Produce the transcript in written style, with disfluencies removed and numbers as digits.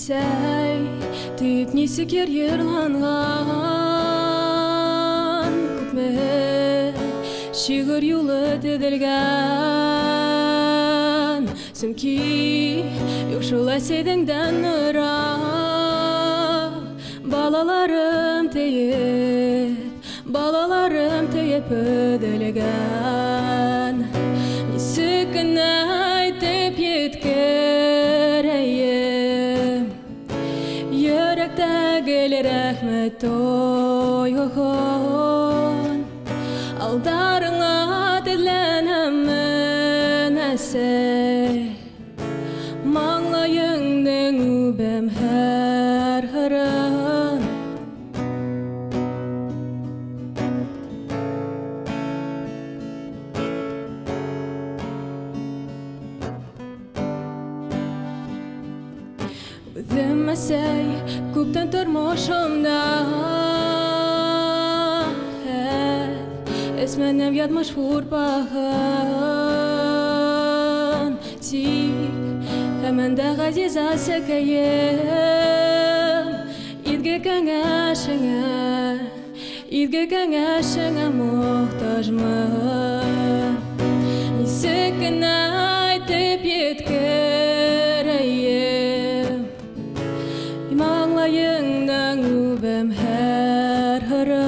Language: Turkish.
Bilsey deyip nisikir yırlangan Күпме şiir yolu didilgan Sümki yokşula sedingden ıra Balalarım teyip ödülgen Nisikine deyip yetkireyim Yürekte gelir rahmet oyun Aldarına dilenemin esey Mağlayından übem her hırın Demesey küpten turmuşumda Esmenem yatmış hurpağın Tik hemen de gaziza sekeyim İdge kengişine muhtaç mı Nisikine deyip yetkireyim Mağlayından übem her hırı